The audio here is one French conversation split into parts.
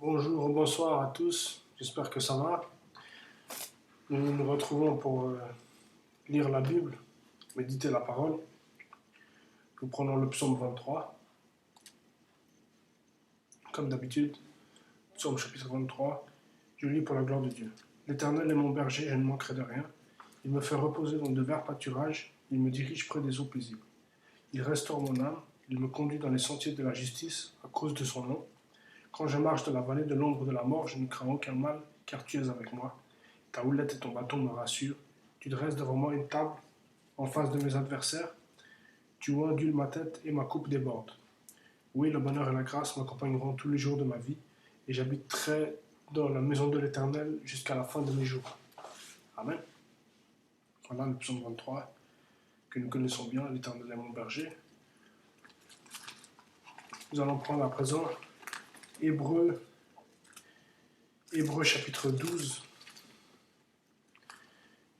Bonjour, bonsoir à tous, j'espère que ça va. Nous nous retrouvons pour lire la Bible, méditer la parole. Nous prenons le psaume 23, comme d'habitude. Psaume chapitre 23, je lis pour la gloire de Dieu. L'Éternel est mon berger, je ne manquerai de rien. Il me fait reposer dans de verts pâturages, il me dirige près des eaux paisibles. Il restaure mon âme, il me conduit dans les sentiers de la justice à cause de son nom. Quand je marche dans la vallée de l'ombre de la mort, je ne crains aucun mal, car tu es avec moi. Ta houlette et ton bâton me rassurent. Tu dresses devant moi une table en face de mes adversaires. Tu ondules ma tête et ma coupe déborde. Oui, le bonheur et la grâce m'accompagneront tous les jours de ma vie, et j'habiterai dans la maison de l'Éternel jusqu'à la fin de mes jours. Amen. Voilà le psaume 23 que nous connaissons bien, l'Éternel est mon berger. Nous allons prendre à présent Hébreux chapitre 12.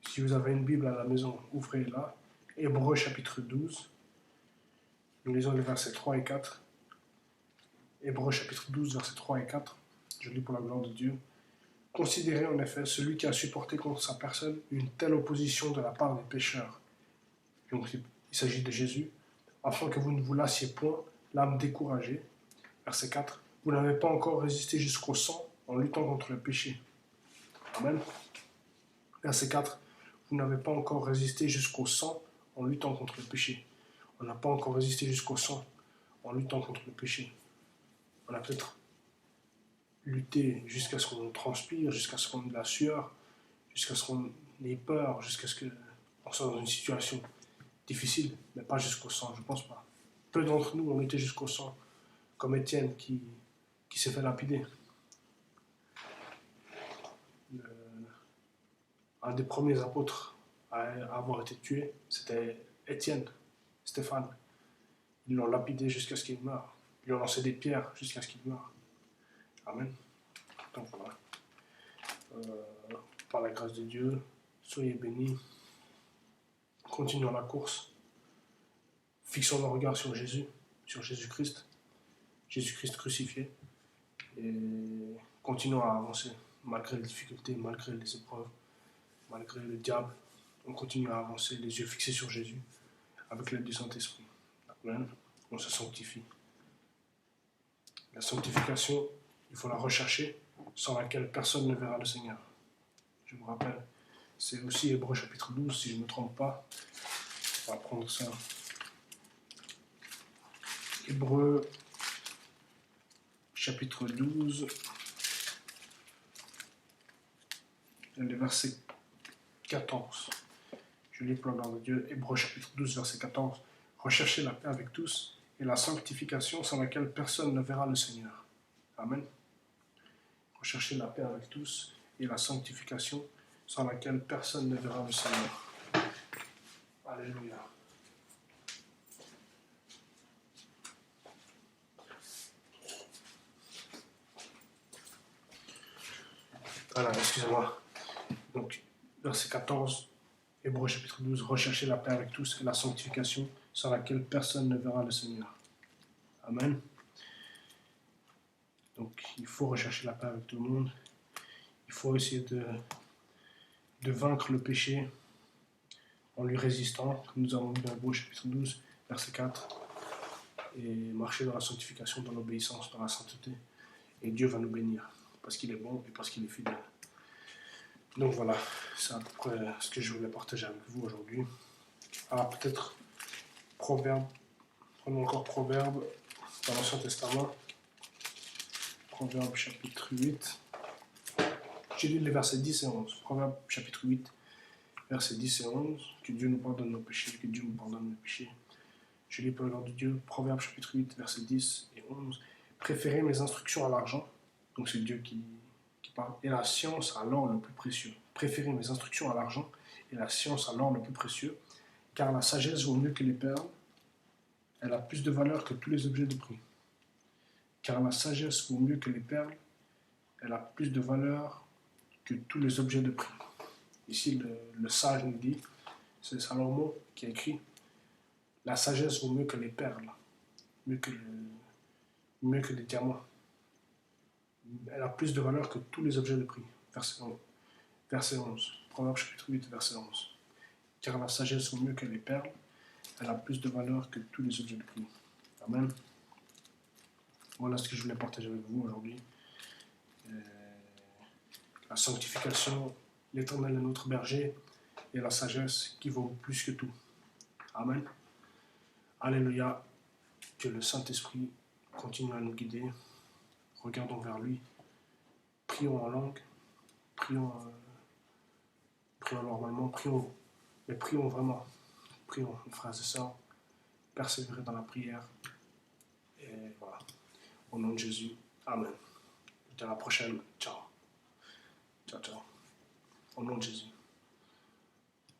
Si vous avez une Bible à la maison, ouvrez-la. Hébreux chapitre 12. Nous lisons les versets 3 et 4. Hébreux chapitre 12, versets 3 et 4. Je lis pour la gloire de Dieu. Considérez en effet celui qui a supporté contre sa personne une telle opposition de la part des pécheurs. Donc il s'agit de Jésus, afin que vous ne vous lassiez point, l'âme découragée. Verset 4. Vous n'avez pas encore résisté jusqu'au sang en luttant contre le péché. Amen. Verset 4. Vous n'avez pas encore résisté jusqu'au sang en luttant contre le péché. On n'a pas encore résisté jusqu'au sang en luttant contre le péché. On a peut-être lutté jusqu'à ce qu'on transpire, jusqu'à ce qu'on ait de la sueur, jusqu'à ce qu'on ait peur, jusqu'à ce qu'on soit dans une situation difficile, mais pas jusqu'au sang, je ne pense pas. Peu d'entre nous ont été jusqu'au sang, comme Étienne qui s'est fait lapider. Un des premiers apôtres à avoir été tué, c'était Étienne, Stéphane. Ils l'ont lapidé jusqu'à ce qu'il meure. Ils lui ont lancé des pierres jusqu'à ce qu'il meure. Amen. Donc voilà. Par la grâce de Dieu, soyez bénis. Continuons la course. Fixons nos regards sur Jésus, sur Jésus-Christ. Jésus-Christ crucifié. Et continuons à avancer, malgré les difficultés, malgré les épreuves, malgré le diable. On continue à avancer, les yeux fixés sur Jésus, avec l'aide du Saint-Esprit. Amen. On se sanctifie. La sanctification, il faut la rechercher, sans laquelle personne ne verra le Seigneur. Je vous rappelle, c'est aussi Hébreux chapitre 12, si je ne me trompe pas. On va prendre ça. Hébreux chapitre 12, le verset 14. Je lis pour la gloire de Dieu. Hébreux chapitre 12, verset 14. Recherchez la paix avec tous et la sanctification sans laquelle personne ne verra le Seigneur. Amen. Recherchez la paix avec tous et la sanctification sans laquelle personne ne verra le Seigneur. Alléluia. Voilà, excusez-moi. Donc, verset 14, Hébreux chapitre 12, recherchez la paix avec tous et la sanctification sans laquelle personne ne verra le Seigneur. Amen. Donc, il faut rechercher la paix avec tout le monde. Il faut essayer de vaincre le péché en lui résistant, comme nous avons vu dans Hébreux chapitre 12, verset 4, et marcher dans la sanctification, dans l'obéissance, dans la sainteté. Et Dieu va nous bénir, parce qu'il est bon et parce qu'il est fidèle. Donc voilà, c'est à peu près ce que je voulais partager avec vous aujourd'hui. Alors peut-être Proverbe, prenons encore Proverbe dans l'Ancien Testament. Proverbe chapitre 8. J'ai lu les versets 10 et 11. Proverbe chapitre 8, versets 10 et 11. Que Dieu nous pardonne nos péchés, que Dieu nous pardonne nos péchés. Je lis pour le nom de Dieu, Proverbe chapitre 8, versets 10 et 11. Préférez mes instructions à l'argent. Donc c'est Dieu qui parle. Et la science à l'or le plus précieux. Préférez mes instructions à l'argent et la science à l'or le plus précieux. Car la sagesse vaut mieux que les perles. Elle a plus de valeur que tous les objets de prix. Car la sagesse vaut mieux que les perles. Elle a plus de valeur que tous les objets de prix. Ici, le sage nous dit, c'est Salomon qui a écrit, la sagesse vaut mieux que les perles, mieux que les diamants. Elle a plus de valeur que tous les objets de prix. Verset 11. Proverbe chapitre 8, verset 11. Car la sagesse vaut mieux que les perles. Elle a plus de valeur que tous les objets de prix. Amen. Voilà ce que je voulais partager avec vous aujourd'hui. La sanctification, l'Éternel est notre berger et la sagesse qui vaut plus que tout. Amen. Alléluia. Que le Saint-Esprit continue à nous guider. Regardons vers lui. Prions en langue. Prions, prions normalement. Prions, mais prions vraiment. Prions, frères et sœurs. Persévérer dans la prière. Et voilà. Au nom de Jésus. Amen. À la prochaine. Ciao. Ciao, ciao. Au nom de Jésus.